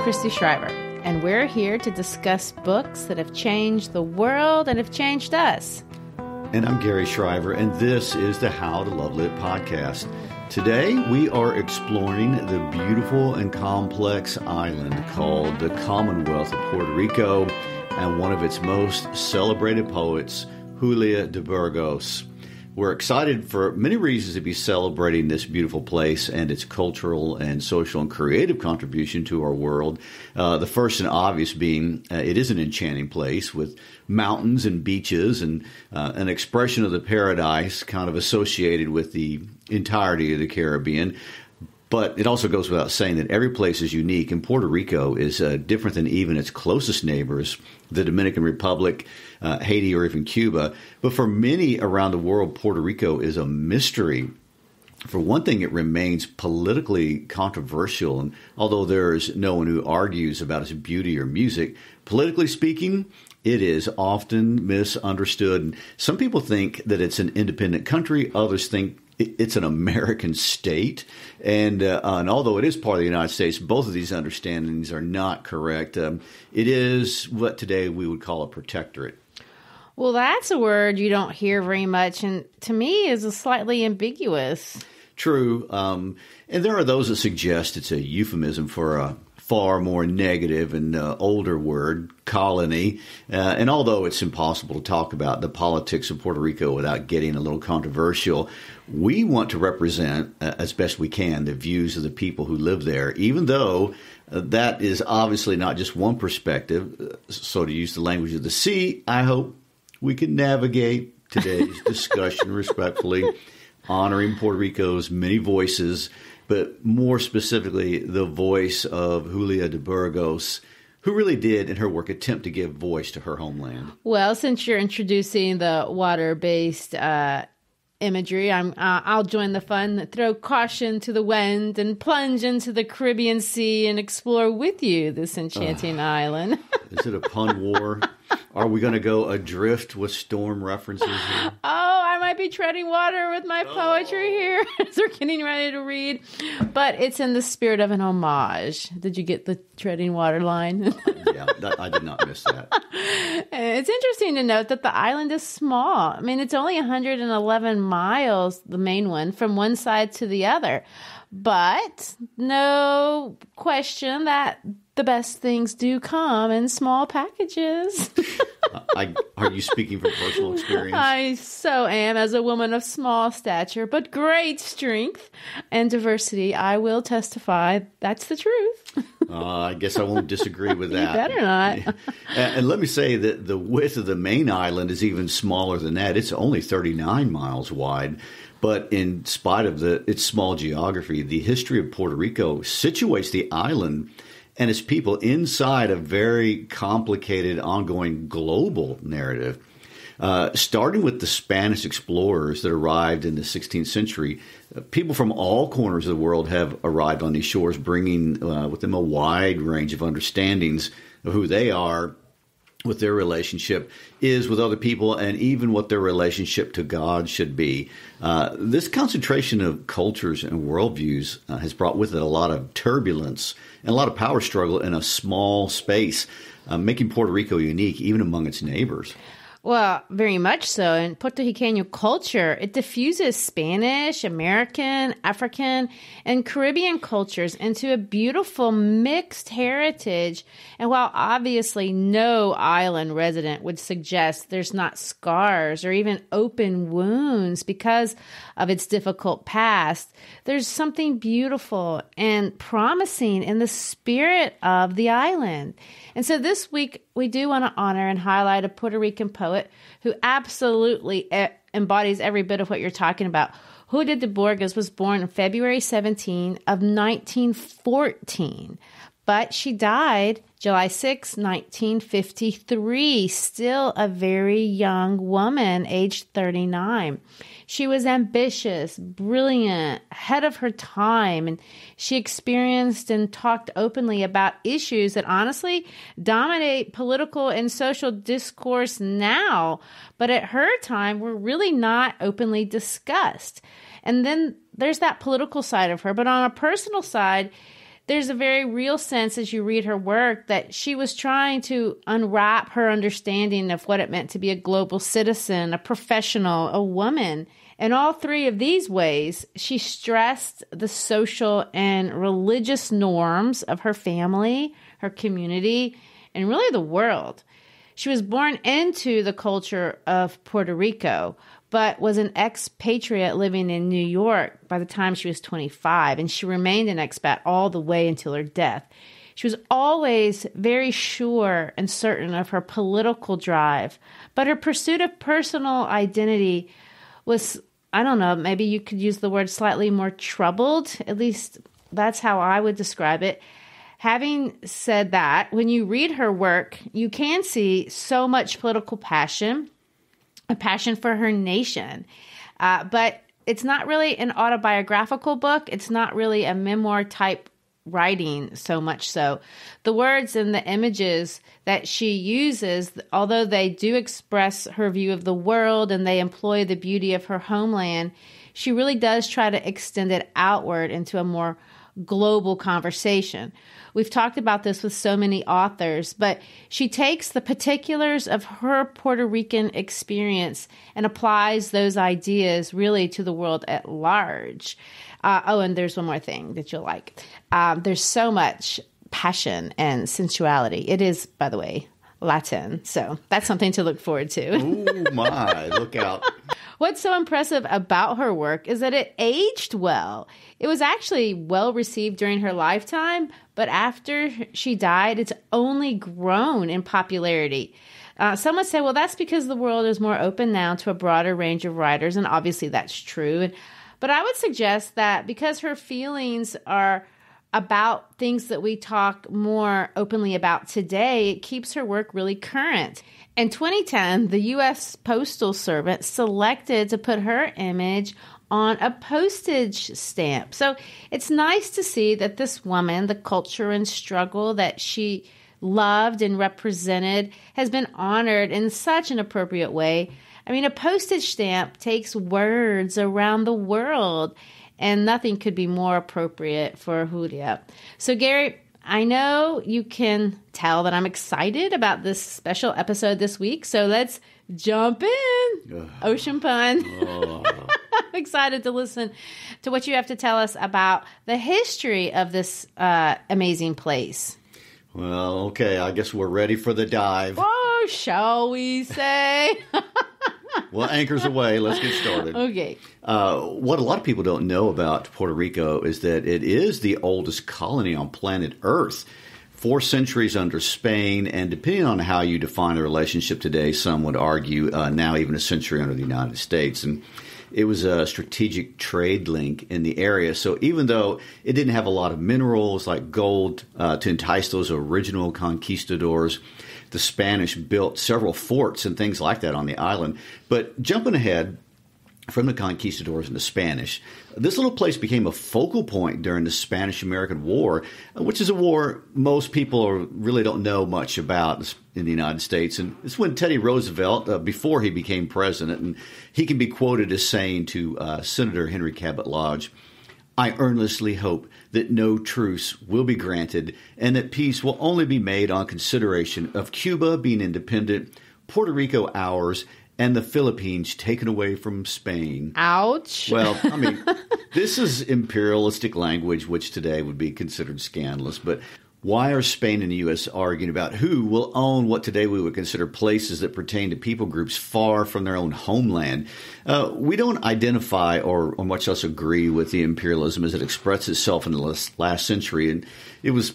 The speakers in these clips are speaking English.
Christy Shriver, and we're here to discuss books that have changed the world and have changed us. And I'm Garry Shriver, and this is the How to Love Lit podcast. Today, we are exploring the beautiful and complex island called the Commonwealth of Puerto Rico and one of its most celebrated poets, Julia de Burgos. We're excited for many reasons to be celebrating this beautiful place and its cultural and social and creative contribution to our world. The first and obvious being it is an enchanting place with mountains and beaches and an expression of the paradise kind of associated with the entirety of the Caribbean. But it also goes without saying that every place is unique, and Puerto Rico is different than even its closest neighbors, the Dominican Republic, Haiti, or even Cuba. But for many around the world, Puerto Rico is a mystery. For one thing, it remains politically controversial, and although there is no one who argues about its beauty or music, politically speaking, it is often misunderstood. And some people think that it's an independent country, others think it's an American state, and although it is part of the United States, both of these understandings are not correct. It is what today we would call a protectorate. Well, that's a word you don't hear very much, and to me is slightly ambiguous. True, and there are those that suggest it's a euphemism for a far more negative and older word, colony. And although it's impossible to talk about the politics of Puerto Rico without getting a little controversial, we want to represent, as best we can, the views of the people who live there, even though that is obviously not just one perspective. So to use the language of the sea, I hope we can navigate today's discussion respectfully, honoring Puerto Rico's many voices, but more specifically, the voice of Julia de Burgos, who really did, in her work, attempt to give voice to her homeland. Well, since you're introducing the water-based imagery, I'll join the fun, throw caution to the wind, and plunge into the Caribbean Sea and explore with you this enchanting island. Is it a pun war? Are we going to go adrift with storm references here? Oh, I might be treading water with my poetry here as we're getting ready to read. But it's in the spirit of an homage. Did you get the treading water line? Yeah, I did not miss that. It's interesting to note that the island is small. I mean, it's only 111 miles, the main one, from one side to the other. But no question that the best things do come in small packages. Are you speaking from personal experience? I so am, as a woman of small stature, but great strength and diversity. I will testify that's the truth. I guess I won't disagree with that. You better not. And let me say that the width of the main island is even smaller than that. It's only 39 miles wide. But in spite of its small geography, the history of Puerto Rico situates the island and its people inside a very complicated, ongoing global narrative. Starting with the Spanish explorers that arrived in the 16th century, people from all corners of the world have arrived on these shores, bringing with them a wide range of understandings of who they are, what their relationship is with other people, and even what their relationship to God should be. This concentration of cultures and worldviews has brought with it a lot of turbulence and a lot of power struggle in a small space, making Puerto Rico unique even among its neighbors. Well, very much so. In Puerto Rican culture, it diffuses Spanish, American, African, and Caribbean cultures into a beautiful mixed heritage. And while obviously no island resident would suggest there's not scars or even open wounds because of its difficult past, there's something beautiful and promising in the spirit of the island. And so this week, we do want to honor and highlight a Puerto Rican poet who absolutely embodies every bit of what you're talking about. Julia de Burgos was born on February 17 of 1914, but she died July 6, 1953, still a very young woman, aged 39. She was ambitious, brilliant, ahead of her time, and she experienced and talked openly about issues that honestly dominate political and social discourse now, but at her time were really not openly discussed. And then there's that political side of her, but on a personal side, there's a very real sense as you read her work that she was trying to unwrap her understanding of what it meant to be a global citizen, a professional, a woman. In all three of these ways, she stressed the social and religious norms of her family, her community, and really the world. She was born into the culture of Puerto Rico, but was an expatriate living in New York by the time she was 25, and she remained an expat all the way until her death. She was always very sure and certain of her political drive, but her pursuit of personal identity was, I don't know, maybe you could use the word slightly more troubled. At least that's how I would describe it. Having said that, when you read her work, you can see so much political passion, a passion for her nation. But it's not really an autobiographical book. It's not really a memoir type writing so much so. The words and the images that she uses, although they do express her view of the world and they employ the beauty of her homeland, she really does try to extend it outward into a more global conversation. We've talked about this with so many authors, but she takes the particulars of her Puerto Rican experience and applies those ideas really to the world at large. And there's one more thing that you'll like. There's so much passion and sensuality. It is, by the way, Latin. So that's something to look forward to. Oh, my. Look out. What's so impressive about her work is that it aged well. It was actually well received during her lifetime, but after she died, it's only grown in popularity. Some would say, well, that's because the world is more open now to a broader range of writers, and obviously that's true. But I would suggest that because her feelings are about things that we talk more openly about today, it keeps her work really current. In 2010, the U.S. Postal Service selected to put her image on a postage stamp. So it's nice to see that this woman, the culture and struggle that she loved and represented, has been honored in such an appropriate way. I mean, a postage stamp takes words around the world, and nothing could be more appropriate for Julia. So, Garry, I know you can tell that I'm excited about this special episode this week, so let's jump in. Ocean pun. I'm excited to listen to what you have to tell us about the history of this amazing place. Well, okay, I guess we're ready for the dive. Oh, shall we say? Well, anchors away. Let's get started. Okay. What a lot of people don't know about Puerto Rico is that it is the oldest colony on planet Earth. 4 centuries under Spain, and depending on how you define the relationship today, some would argue now even a century under the United States. And it was a strategic trade link in the area. So even though it didn't have a lot of minerals like gold to entice those original conquistadors, the Spanish built several forts and things like that on the island. But jumping ahead from the conquistadors and the Spanish, this little place became a focal point during the Spanish-American War, which is a war most people really don't know much about in the United States. And it's when Teddy Roosevelt, before he became president, and he can be quoted as saying to Senator Henry Cabot Lodge, "I earnestly hope that no truce will be granted and that peace will only be made on consideration of Cuba being independent, Puerto Rico ours, and the Philippines taken away from Spain." Ouch. Well, I mean, this is imperialistic language, which today would be considered scandalous. But why are Spain and the U.S. arguing about who will own what today we would consider places that pertain to people groups far from their own homeland? We don't identify or much less agree with the imperialism as it expressed itself in the last century. And it was,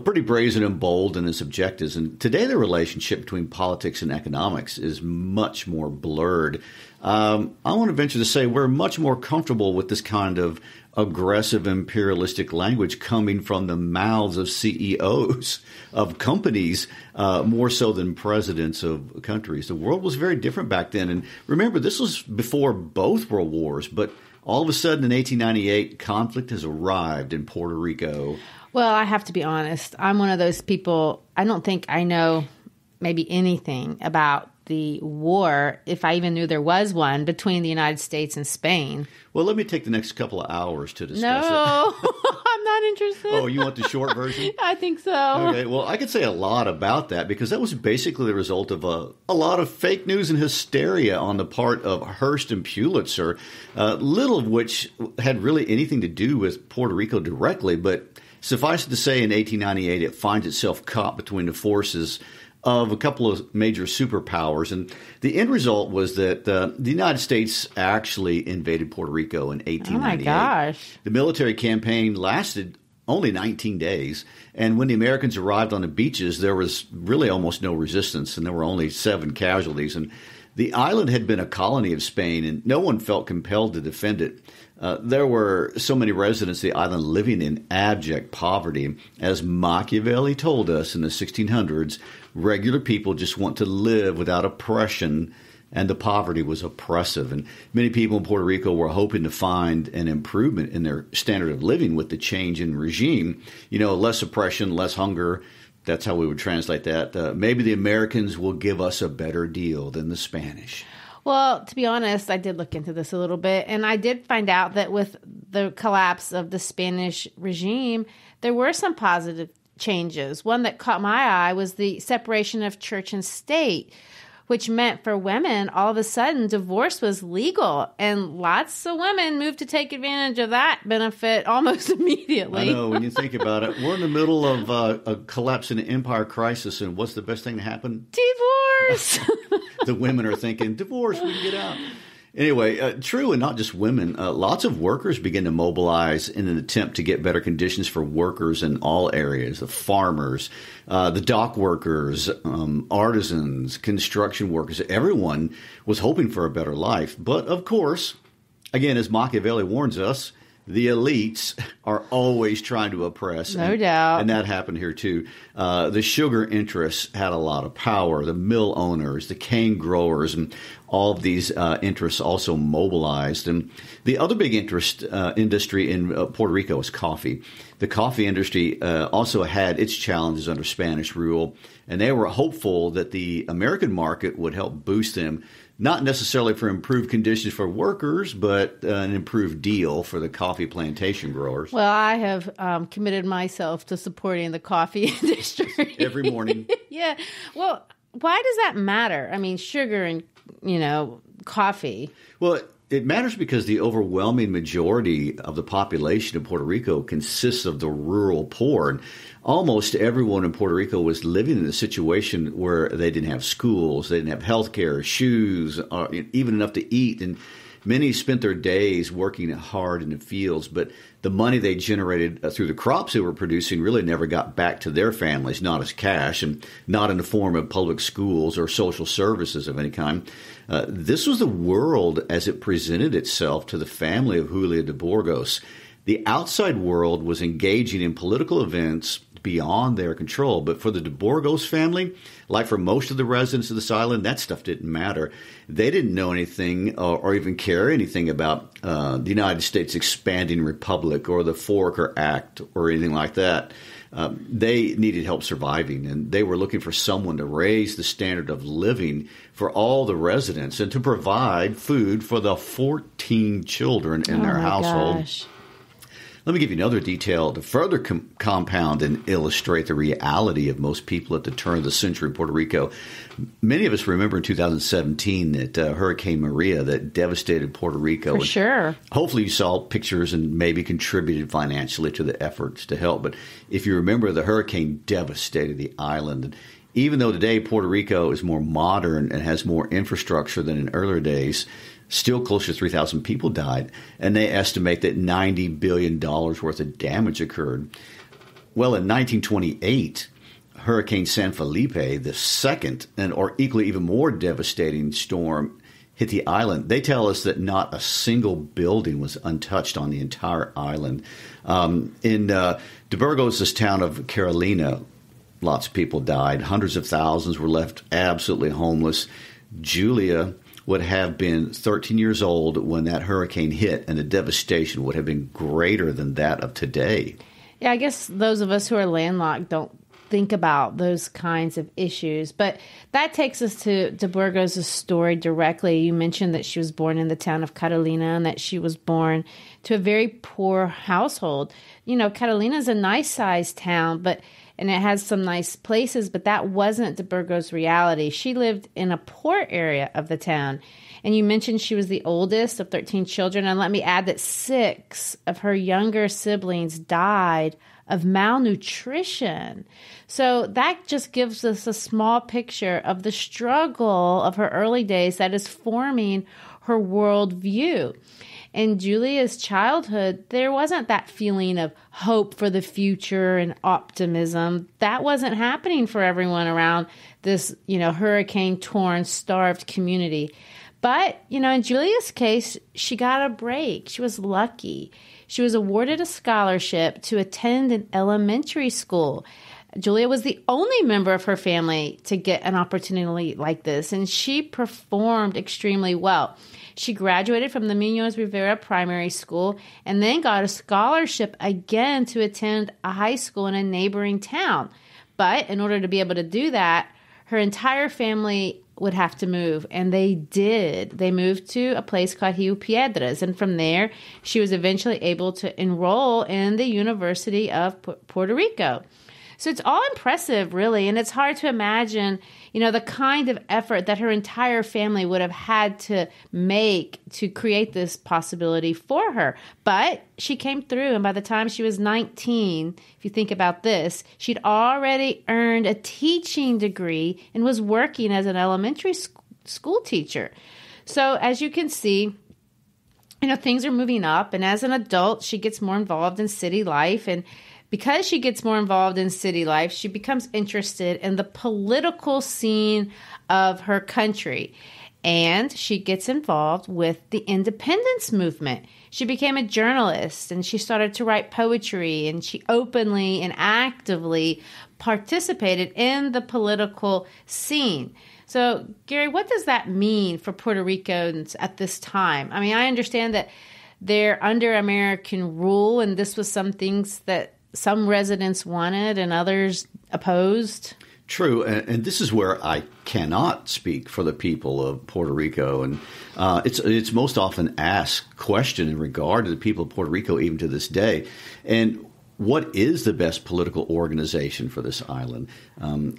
pretty brazen and bold in its objectives. And today the relationship between politics and economics is much more blurred. I want to venture to say we're much more comfortable with this kind of aggressive imperialistic language coming from the mouths of CEOs of companies, more so than presidents of countries. The world was very different back then. And remember, this was before both world wars. But all of a sudden in 1898, conflict has arrived in Puerto Rico. Well, I have to be honest. I'm one of those people, I don't think I know maybe anything about the war, if I even knew there was one, between the United States and Spain. Well, let me take the next couple of hours to discuss it. No, I'm I'm not interested. Oh, you want the short version? I think so. Okay, well, I could say a lot about that because that was basically the result of a lot of fake news and hysteria on the part of Hearst and Pulitzer, little of which had really anything to do with Puerto Rico directly. But suffice it to say, in 1898, it finds itself caught between the forces of a couple of major superpowers. And the end result was that the United States actually invaded Puerto Rico in 1898. Oh, my gosh. The military campaign lasted only 19 days. And when the Americans arrived on the beaches, there was really almost no resistance, and there were only 7 casualties. And the island had been a colony of Spain, and no one felt compelled to defend it. There were so many residents of the island living in abject poverty. As Machiavelli told us in the 1600s, regular people just want to live without oppression, and the poverty was oppressive. And many people in Puerto Rico were hoping to find an improvement in their standard of living with the change in regime. You know, less oppression, less hunger. That's how we would translate that. Maybe the Americans will give us a better deal than the Spanish. Well, to be honest, I did look into this a little bit, and I did find out that with the collapse of the Spanish regime, there were some positive changes. One that caught my eye was the separation of church and state, which meant for women, all of a sudden, divorce was legal. And lots of women moved to take advantage of that benefit almost immediately. I know, when you think about it, we're in the middle of a collapse in an empire crisis, and what's the best thing to happen? Divorce! The women are thinking, divorce, we can get out. Anyway, true, and not just women, lots of workers begin to mobilize in an attempt to get better conditions for workers in all areas, the farmers, the dock workers, artisans, construction workers. Everyone was hoping for a better life. But, of course, again, as Machiavelli warns us, the elites are always trying to oppress. No doubt. And that happened here, too. The sugar interests had a lot of power. The mill owners, the cane growers, and all of these interests also mobilized. And the other big industry in Puerto Rico is coffee. The coffee industry also had its challenges under Spanish rule, and they were hopeful that the American market would help boost them, not necessarily for improved conditions for workers, but an improved deal for the coffee plantation growers. Well, I have committed myself to supporting the coffee industry. Every morning. Yeah. Well, why does that matter? I mean, sugar and, coffee. Well, it matters because the overwhelming majority of the population of Puerto Rico consists of the rural poor. And almost everyone in Puerto Rico was living in a situation where they didn't have schools, they didn't have health care, shoes, even enough to eat. And many spent their days working hard in the fields, but the money they generated through the crops they were producing really never got back to their families, not as cash and not in the form of public schools or social services of any kind. This was the world as it presented itself to the family of Julia de Burgos. The outside world was engaging in political events beyond their control. But for the de Burgos family, like for most of the residents of this island, that stuff didn't matter. They didn't know anything or even care anything about the United States expanding republic or the Foraker Act or anything like that. They needed help surviving, and they were looking for someone to raise the standard of living for all the residents and to provide food for the 14 children in their household. Gosh. Let me give you another detail to further compound and illustrate the reality of most people at the turn of the century in Puerto Rico. Many of us remember in 2017 that Hurricane Maria that devastated Puerto Rico. For sure. Hopefully you saw pictures and maybe contributed financially to the efforts to help. But if you remember, the hurricane devastated the island. And even though today Puerto Rico is more modern and has more infrastructure than in earlier days, still close to 3,000 people died, and they estimate that $90 billion worth of damage occurred. Well, in 1928, Hurricane San Felipe, the second or equally even more devastating storm, hit the island. They tell us that not a single building was untouched on the entire island. In de Burgos' town of Carolina, lots of people died. Hundreds of thousands were left absolutely homeless. Julia would have been 13 years old when that hurricane hit, and the devastation would have been greater than that of today. Yeah, I guess those of us who are landlocked don't think about those kinds of issues. But that takes us to Burgos' story directly. You mentioned that she was born in the town of Carolina and that she was born to a very poor household. You know, Carolina is a nice-sized town, and it has some nice places, but that wasn't the Burgos reality. She lived in a poor area of the town. And you mentioned she was the oldest of 13 children. And let me add that 6 of her younger siblings died of malnutrition. So that just gives us a small picture of the struggle of her early days that is forming her worldview. In Julia's childhood, there wasn't that feeling of hope for the future and optimism. That wasn't happening for everyone around this, hurricane-torn, starved community. But, in Julia's case, she got a break. She was lucky. She was awarded a scholarship to attend an elementary school. Julia was the only member of her family to get an opportunity like this, and she performed extremely well. She graduated from the Munoz Rivera Primary School and then got a scholarship again to attend a high school in a neighboring town. But in order to be able to do that, her entire family would have to move, and they did. They moved to a place called Rio Piedras, and from there, she was eventually able to enroll in the University of Puerto Rico. So it's all impressive, really, and it's hard to imagine, the kind of effort that her entire family would have had to make to create this possibility for her. But she came through, and by the time she was 19, if you think about this, she'd already earned a teaching degree and was working as an elementary school teacher. So as you can see, things are moving up, and as an adult, she gets more involved in city life, and because she gets more involved in city life, she becomes interested in the political scene of her country. And she gets involved with the independence movement. She became a journalist, and she started to write poetry, and she openly and actively participated in the political scene. So, Garry, what does that mean for Puerto Ricans at this time? I mean, I understand that they're under American rule, and this was some things that some residents wanted and others opposed. True, and this is where I cannot speak for the people of Puerto Rico, and it's most often asked question in regard to the people of Puerto Rico even to this day. And what is the best political organization for this island?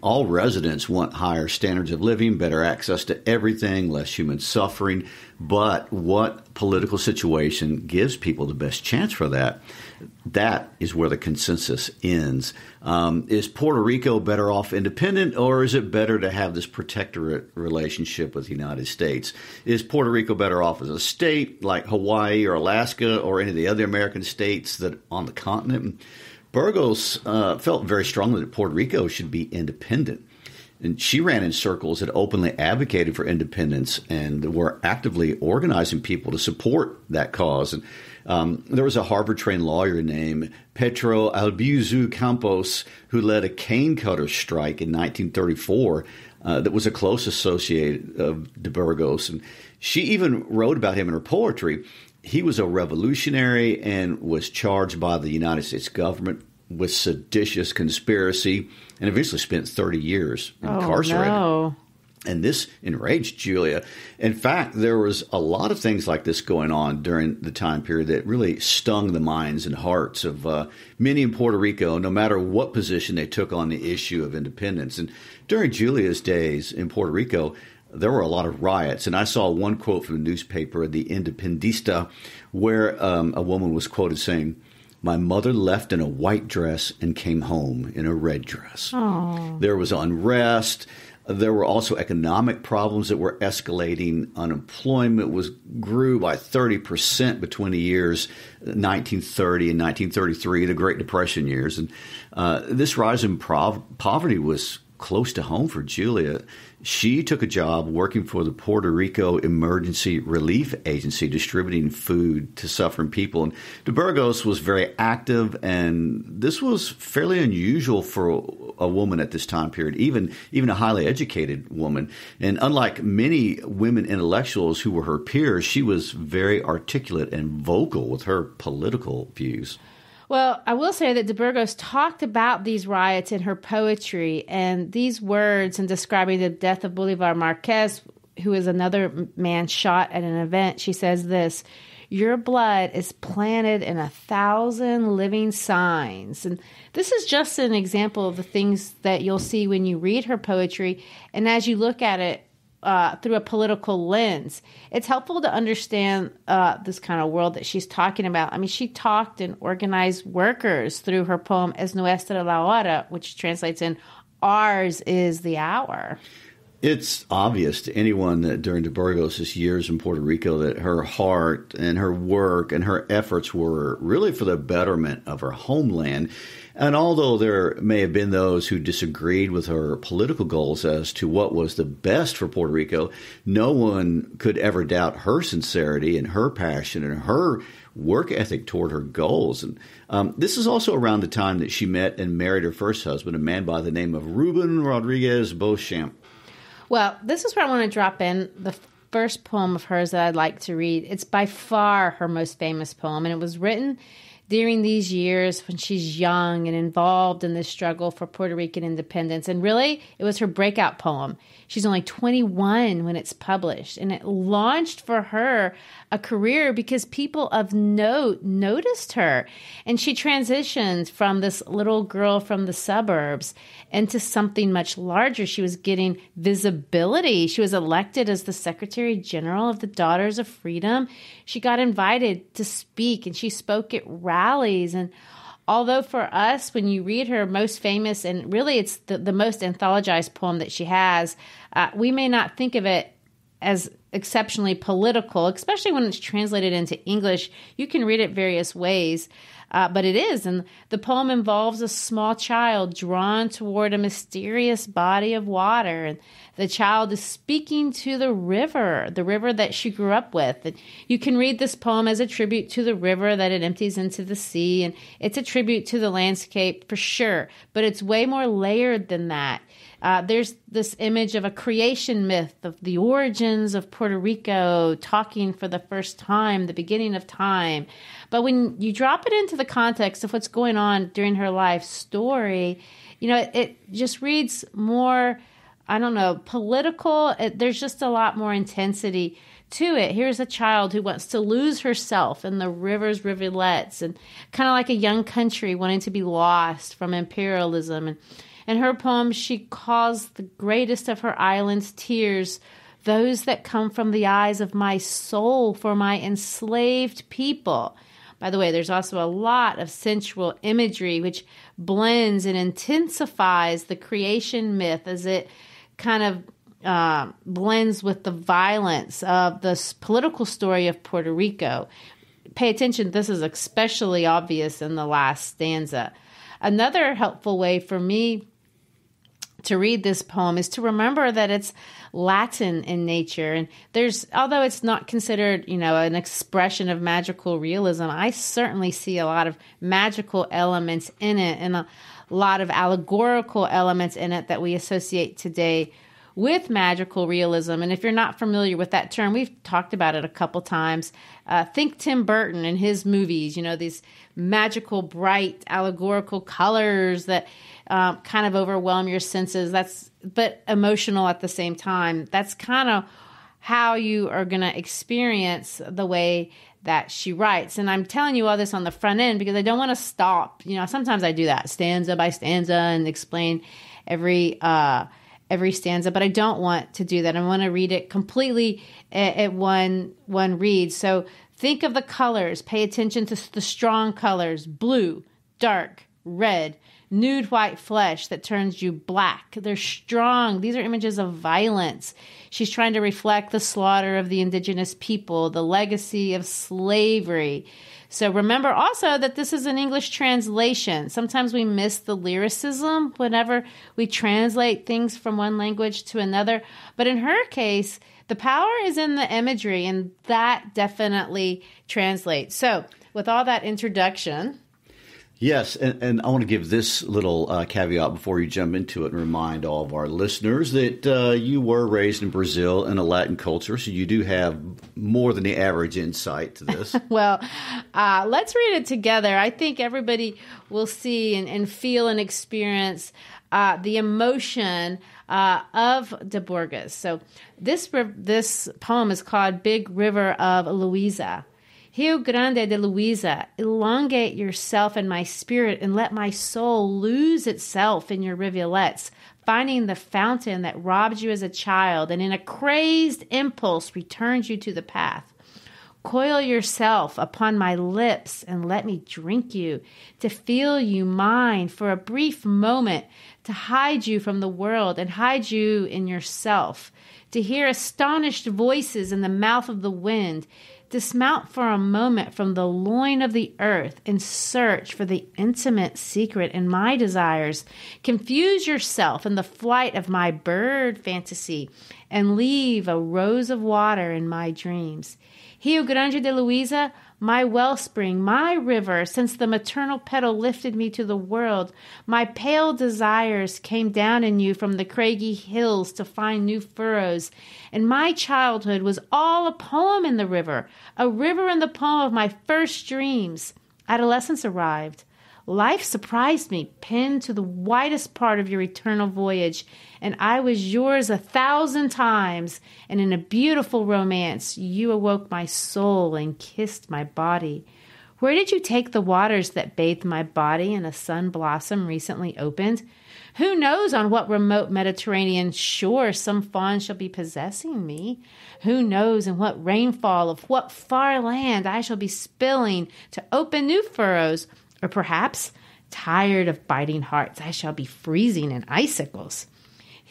All residents want higher standards of living, better access to everything, less human suffering. But what political situation gives people the best chance for that? That is where the consensus ends. Is Puerto Rico better off independent, or is it better to have this protectorate relationship with the United States? Is Puerto Rico better off as a state like Hawaii or Alaska or any of the other American states that on the continent? Burgos felt very strongly that Puerto Rico should be independent. And she ran in circles that openly advocated for independence and were actively organizing people to support that cause. And there was a Harvard-trained lawyer named Pedro Albizu Campos who led a cane cutter strike in 1934 that was a close associate of de Burgos. And she even wrote about him in her poetry. He was a revolutionary and was charged by the United States government with seditious conspiracy and eventually spent 30 years incarcerated. Oh, no. And this enraged Julia. In fact, there was a lot of things like this going on during the time period that really stung the minds and hearts of many in Puerto Rico, no matter what position they took on the issue of independence. And during Julia's days in Puerto Rico, there were a lot of riots. And I saw one quote from the newspaper, The Independista, where a woman was quoted saying, "My mother left in a white dress and came home in a red dress." Aww. There was unrest. There were also economic problems that were escalating. Unemployment grew by 30% between the years 1930 and 1933, the Great Depression years. And this rise in poverty was close to home for Julia. She took a job working for the Puerto Rico Emergency Relief Agency, distributing food to suffering people. And de Burgos was very active, and this was fairly unusual for a woman at this time period, even a highly educated woman. And unlike many women intellectuals who were her peers, she was very articulate and vocal with her political views. Well, I will say that de Burgos talked about these riots in her poetry, and these words in describing the death of Bolivar Marquez, who is another man shot at an event, she says this: "Your blood is planted in 1,000 living signs." And this is just an example of the things that you'll see when you read her poetry. And as you look at it through a political lens, it's helpful to understand this kind of world that she's talking about. I mean, she talked and organized workers through her poem Es Nuestra la Hora, which translates in Ours is the Hour. It's obvious to anyone that during de Burgos' years in Puerto Rico that her heart and her work and her efforts were really for the betterment of her homeland. And although there may have been those who disagreed with her political goals as to what was the best for Puerto Rico, no one could ever doubt her sincerity and her passion and her work ethic toward her goals. And this is also around the time that she met and married her first husband, a man by the name of Ruben Rodriguez Beauchamp. Well, this is where I want to drop in the first poem of hers that I'd like to read. It's by far her most famous poem, and it was written during these years when she's young and involved in this struggle for Puerto Rican independence. And really, it was her breakout poem. She's only 21 when it's published, and it launched for her a career because people of note noticed her. And she transitioned from this little girl from the suburbs into something much larger. She was getting visibility. She was elected as the Secretary General of the Daughters of Freedom. She got invited to speak, and she spoke at rallies. And although for us, when you read her most famous, and really it's the most anthologized poem that she has, we may not think of it as exceptionally political, especially when it's translated into English. You can read it various ways, but it is. And the poem involves a small child drawn toward a mysterious body of water. And the child is speaking to the river that she grew up with. And you can read this poem as a tribute to the river that it empties into the sea. And it's a tribute to the landscape for sure, but it's way more layered than that. There's this image of a creation myth of the origins of Puerto Rico, talking for the first time, the beginning of time. But when you drop it into the context of what's going on during her life story, it just reads more, political. There's just a lot more intensity to it. Here's a child who wants to lose herself in the river's rivulets, and kind of like a young country wanting to be lost from imperialism. And in her poem, she calls the greatest of her island's tears those that come from the eyes of my soul for my enslaved people. By the way, there's also a lot of sensual imagery which blends and intensifies the creation myth as it kind of blends with the violence of this political story of Puerto Rico. Pay attention, this is especially obvious in the last stanza. Another helpful way for me to read this poem is to remember that it's Latin in nature. And although it's not considered, an expression of magical realism, I certainly see a lot of magical elements in it and a lot of allegorical elements in it that we associate today with magical realism. And if you're not familiar with that term, we've talked about it a couple times. Think Tim Burton and his movies, these magical, bright, allegorical colors that kind of overwhelm your senses. But emotional at the same time. That's kind of how you are going to experience the way that she writes. And I'm telling you all this on the front end because I don't want to stop. Sometimes I do that stanza by stanza and explain every stanza, but I don't want to do that. I want to read it completely at one read. So think of the colors. Pay attention to the strong colors: blue, dark, red, nude white flesh that turns you black. They're strong. These are images of violence. She's trying to reflect the slaughter of the indigenous people, the legacy of slavery. So remember also that this is an English translation. Sometimes we miss the lyricism whenever we translate things from one language to another. But in her case, the power is in the imagery, and that definitely translates. So with all that introduction... Yes, and I want to give this little caveat before you jump into it and remind all of our listeners that you were raised in Brazil in a Latin culture, so you do have more than the average insight to this. Well, let's read it together. I think everybody will see and feel and experience the emotion of de Burgos. So this poem is called Big River of Louisa. Rio Grande de Louisa, elongate yourself in my spirit and let my soul lose itself in your rivulets, finding the fountain that robbed you as a child and in a crazed impulse returns you to the path. Coil yourself upon my lips and let me drink you, to feel you mine for a brief moment, to hide you from the world and hide you in yourself, to hear astonished voices in the mouth of the wind, dismount for a moment from the loin of the earth and search for the intimate secret in my desires. Confuse yourself in the flight of my bird fantasy and leave a rose of water in my dreams. Rio Grande de Louisa, my wellspring, my river, since the maternal petal lifted me to the world, my pale desires came down in you from the craggy hills to find new furrows, and my childhood was all a poem in the river, a river in the poem of my first dreams. Adolescence arrived. Life surprised me, pinned to the widest part of your eternal voyage, and I was yours 1,000 times, and in a beautiful romance you awoke my soul and kissed my body. Where did you take the waters that bathed my body in a sun blossom recently opened? Who knows on what remote Mediterranean shore some fawn shall be possessing me? Who knows in what rainfall of what far land I shall be spilling to open new furrows? Or perhaps, tired of biting hearts, I shall be freezing in icicles.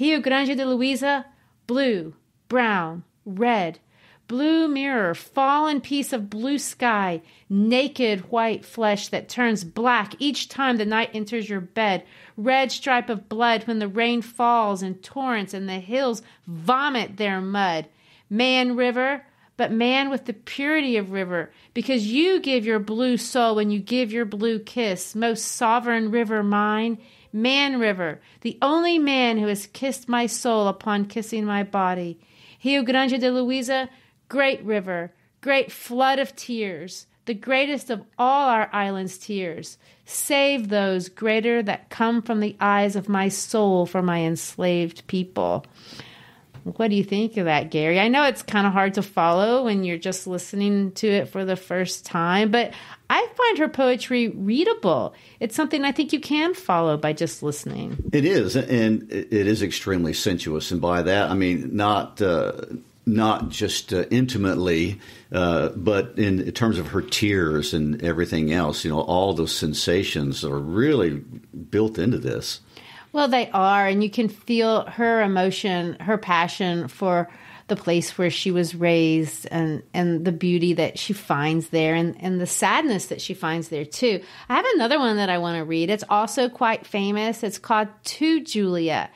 Rio Grande de Louisa, blue, brown, red, blue mirror, fallen piece of blue sky, naked white flesh that turns black each time the night enters your bed, red stripe of blood when the rain falls in torrents and the hills vomit their mud. Man river, but man with the purity of river, because you give your blue soul when you give your blue kiss, most sovereign river mine, man river, the only man who has kissed my soul upon kissing my body. Rio Grande de Louisa, great river, great flood of tears, the greatest of all our island's tears. Save those greater that come from the eyes of my soul for my enslaved people. What do you think of that, Gary? I know it's kind of hard to follow when you're just listening to it for the first time, but I find her poetry readable. It's something I think you can follow by just listening. It is, and it is extremely sensuous. And by that, I mean not just intimately, but in terms of her tears and everything else. You know, all those sensations are really built into this. Well, they are, and you can feel her emotion, her passion for the place where she was raised and the beauty that she finds there and the sadness that she finds there, too. I have another one that I want to read. It's also quite famous. It's called To Julia.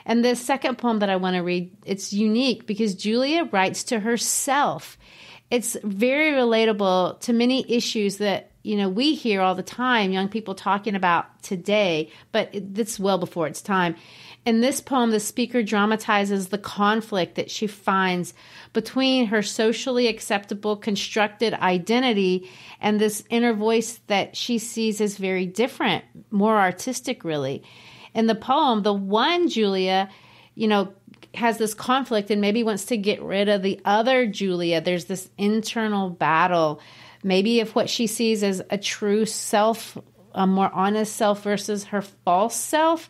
And the second poem that I want to read, it's unique because Julia writes to herself. It's very relatable to many issues that we hear all the time, young people talking about today, but it's well before its time. In this poem, the speaker dramatizes the conflict that she finds between her socially acceptable constructed identity and this inner voice that she sees as very different, more artistic, really. In the poem, the one Julia, has this conflict and maybe wants to get rid of the other Julia. There's this internal battle, maybe of what she sees as a true self, a more honest self versus her false self.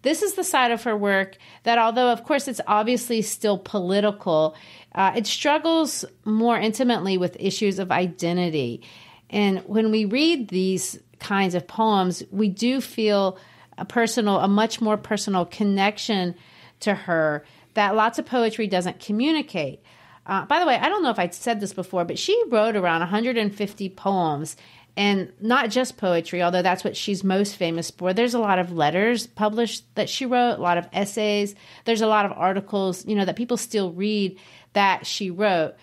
This is the side of her work that, although, of course, it's obviously still political, it struggles more intimately with issues of identity. And when we read these kinds of poems, we do feel a much more personal connection to her that lots of poetry doesn't communicate. By the way, I don't know if I'd said this before, but she wrote around 150 poems, and not just poetry, although that's what she's most famous for. There's a lot of letters published that she wrote, a lot of essays. There's a lot of articles, that people still read that she wrote.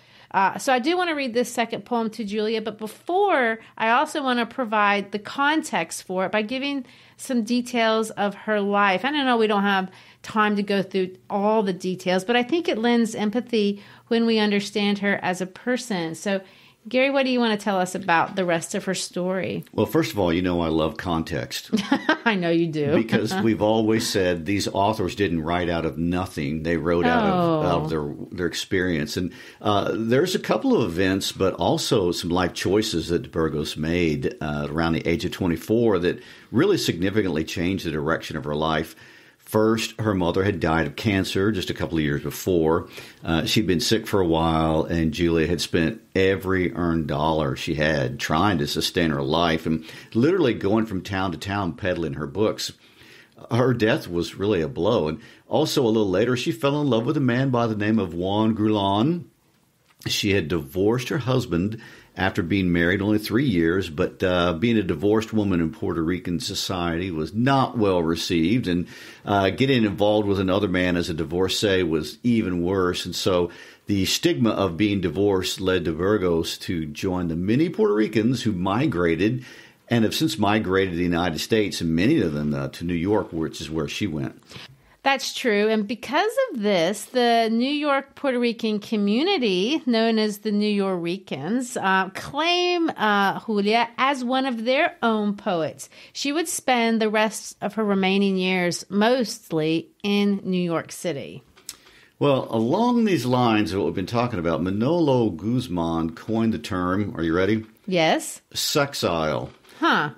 So I do want to read this second poem to Julia, but before, I also want to provide the context for it by giving some details of her life. I don't know, we don't have time to go through all the details, but I think it lends empathy when we understand her as a person. So, Garry, what do you want to tell us about the rest of her story? Well, first of all, you know I love context. I know you do. Because we've always said these authors didn't write out of nothing. They wrote out of their experience. And there's a couple of events, but also some life choices that de Burgos made around the age of 24 that really significantly changed the direction of her life. First, her mother had died of cancer just a couple of years before. She'd been sick for a while, and Julia had spent every earned dollar she had trying to sustain her life and literally going from town to town peddling her books. Her death was really a blow. And also a little later, she fell in love with a man by the name of Juan Grulon. She had divorced her husband after being married only 3 years, but being a divorced woman in Puerto Rican society was not well received, and getting involved with another man as a divorcee was even worse. And so the stigma of being divorced led de Burgos to join the many Puerto Ricans who migrated and have since migrated to the United States, and many of them to New York, which is where she went. That's true. And because of this, the New York Puerto Rican community, known as the New Yorkers, claim Julia as one of their own poets. She would spend the rest of her remaining years mostly in New York City. Well, along these lines of what we've been talking about, Manolo Guzman coined the term, are you ready? Yes. Sexile.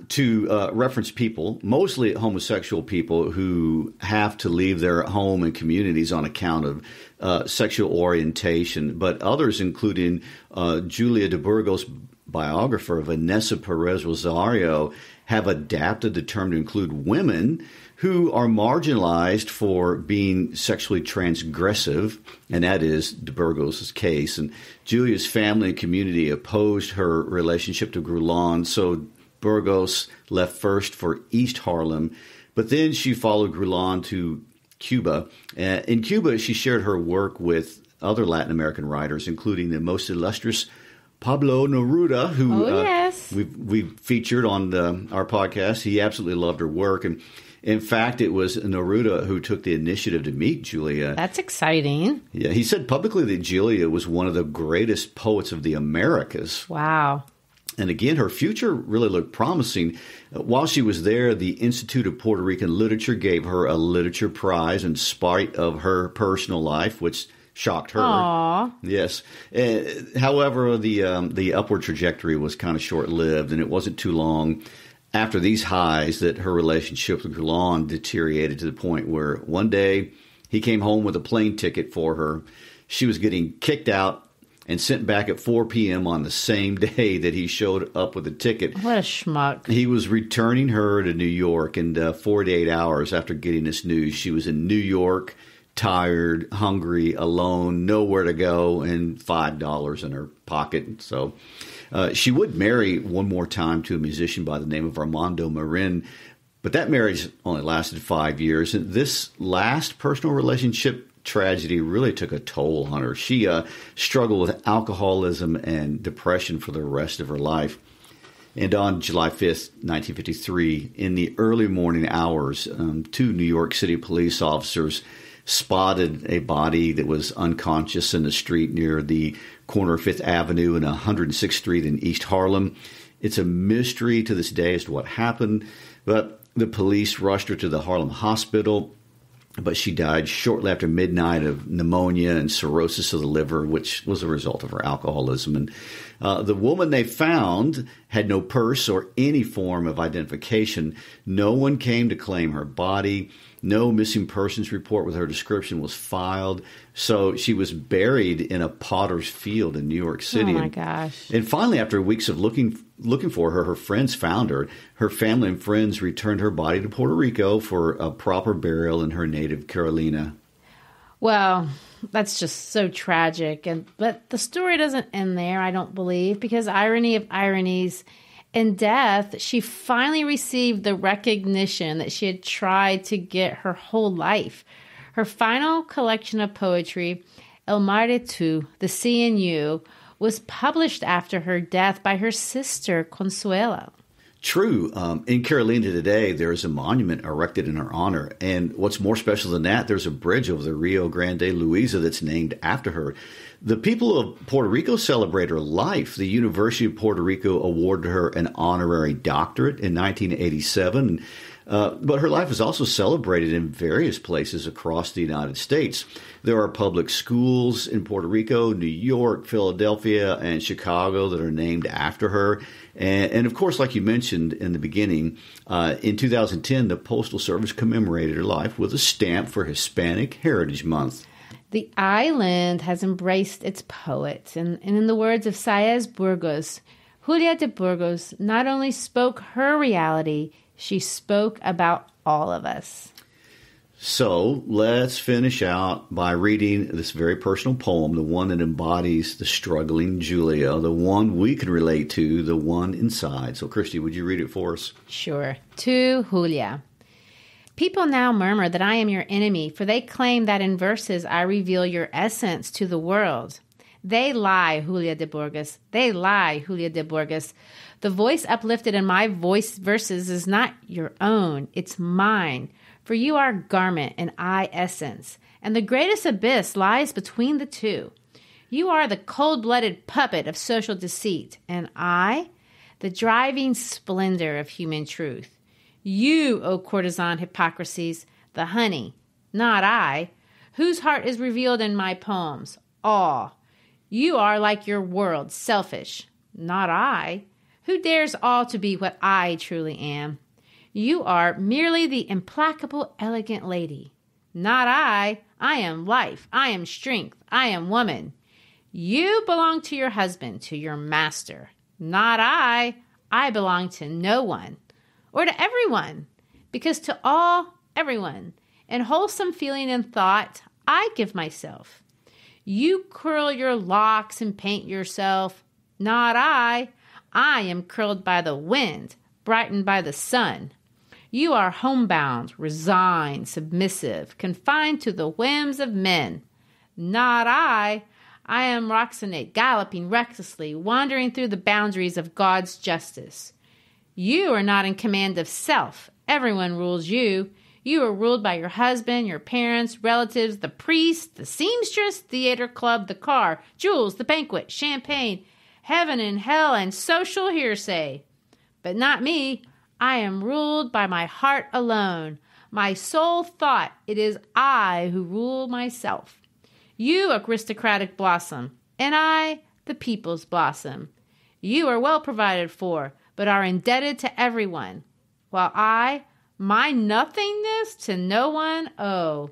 To reference people, mostly homosexual people, who have to leave their home and communities on account of sexual orientation, but others, including Julia de Burgos' biographer, Vanessa Perez Rosario, have adapted the term to include women who are marginalized for being sexually transgressive, and that is de Burgos' case. And Julia's family and community opposed her relationship to Grulon, so Burgos left first for East Harlem, but then she followed Grulon to Cuba. In Cuba, she shared her work with other Latin American writers, including the most illustrious Pablo Neruda, who we've featured on our podcast. He absolutely loved her work. And in fact, it was Neruda who took the initiative to meet Julia. That's exciting. Yeah, he said publicly that Julia was one of the greatest poets of the Americas. Wow. And again, her future really looked promising. While she was there, the Institute of Puerto Rican Literature gave her a literature prize in spite of her personal life, which shocked her. Aww. Yes. However, the upward trajectory was kind of short-lived, and it wasn't too long after these highs that her relationship with Grulon deteriorated to the point where one day he came home with a plane ticket for her. She was getting kicked out and sent back at 4 p.m. on the same day that he showed up with a ticket. What a schmuck. He was returning her to New York, and 48 hours after getting this news, she was in New York, tired, hungry, alone, nowhere to go, and $5 in her pocket. So she would marry one more time to a musician by the name of Armando Marin, but that marriage only lasted 5 years. And this last personal relationship tragedy really took a toll on her. She struggled with alcoholism and depression for the rest of her life. And on July 5th, 1953, in the early morning hours, 2 New York City police officers spotted a body that was unconscious in the street near the corner of 5th Avenue and 106th Street in East Harlem. It's a mystery to this day as to what happened, but the police rushed her to the Harlem hospital. But she died shortly after midnight of pneumonia and cirrhosis of the liver, which was a result of her alcoholism. And the woman they found had no purse or any form of identification. No one came to claim her body. No missing persons report with her description was filed. So she was buried in a potter's field in New York City. Oh, my gosh. And finally, after weeks of looking for her, her friends found her. Her family and friends returned her body to Puerto Rico for a proper burial in her native Carolina. Well, that's just so tragic. But the story doesn't end there, I don't believe, because irony of ironies, in death, she finally received the recognition that she had tried to get her whole life. Her final collection of poetry, El Mar de Tu, The Sea and You, was published after her death by her sister, Consuelo. True. In Carolina today, there's a monument erected in her honor. And what's more special than that, there's a bridge over the Rio Grande Luisa that's named after her. The people of Puerto Rico celebrate her life. The University of Puerto Rico awarded her an honorary doctorate in 1987. But her life is also celebrated in various places across the United States. There are public schools in Puerto Rico, New York, Philadelphia, and Chicago that are named after her. And of course, like you mentioned in the beginning, in 2010, the Postal Service commemorated her life with a stamp for Hispanic Heritage Month. The island has embraced its poets. And in the words of Saez Burgos, Julia de Burgos not only spoke her reality, she spoke about all of us. So let's finish out by reading this very personal poem, the one that embodies the struggling Julia, the one we can relate to, the one inside. So, Christy, would you read it for us? Sure. To Julia. People now murmur that I am your enemy, for they claim that in verses I reveal your essence to the world. They lie, Julia de Burgos. They lie, Julia de Burgos. The voice uplifted in my voice verses is not your own, it's mine. For you are garment and I essence, and the greatest abyss lies between the two. You are the cold-blooded puppet of social deceit, and I, the driving splendor of human truth. You, O courtesan hypocrisies, the honey, not I, whose heart is revealed in my poems, all. You are like your world, selfish, not I, who dares all to be what I truly am. You are merely the implacable, elegant lady, not I. I am life, I am strength, I am woman. You belong to your husband, to your master, not I. I belong to no one. Or to everyone, because to all, everyone, in wholesome feeling and thought, I give myself. You curl your locks and paint yourself, not I. I am curled by the wind, brightened by the sun. You are homebound, resigned, submissive, confined to the whims of men, not I. I am Roxanate, galloping recklessly, wandering through the boundaries of God's justice. You are not in command of self. Everyone rules you. You are ruled by your husband, your parents, relatives, the priest, the seamstress, theater club, the car, jewels, the banquet, champagne, heaven and hell, and social hearsay. But not me. I am ruled by my heart alone. My soul thought it is I who rule myself. You, aristocratic blossom, and I, the people's blossom. You are well provided for, but are indebted to everyone, while I, my nothingness to no one owe.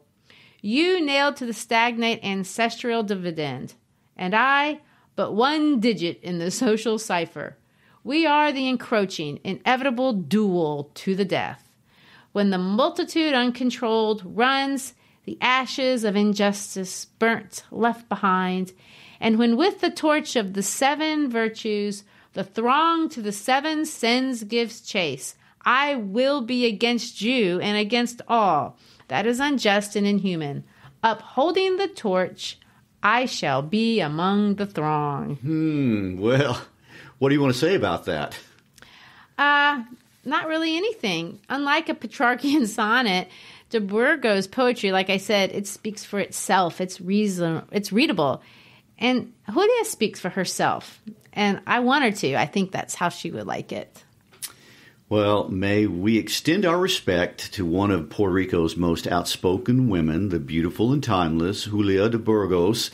You nailed to the stagnate ancestral dividend, and I, but one digit in the social cipher. We are the encroaching, inevitable duel to the death. When the multitude uncontrolled runs, the ashes of injustice burnt, left behind, and when with the torch of the 7 virtues the throng to the 7 sins gives chase, I will be against you and against all that is unjust and inhuman. Upholding the torch, I shall be among the throng. Well, what do you want to say about that? Not really anything. Unlike a Petrarchian sonnet, de Burgos' poetry, like I said, it speaks for itself. It's readable. And Julia speaks for herself. And I want her to. I think that's how she would like it. Well, may we extend our respect to one of Puerto Rico's most outspoken women, the beautiful and timeless Julia de Burgos.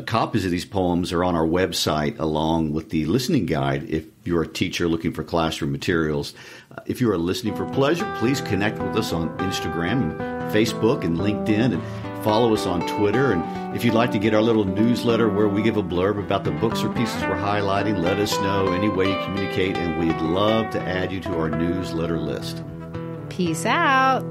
Copies of these poems are on our website along with the listening guide if you're a teacher looking for classroom materials. If you are listening for pleasure, please connect with us on Instagram and Facebook and LinkedIn, and follow us on Twitter. And if you'd like to get our little newsletter where we give a blurb about the books or pieces we're highlighting, let us know any way you communicate, and we'd love to add you to our newsletter list. Peace out.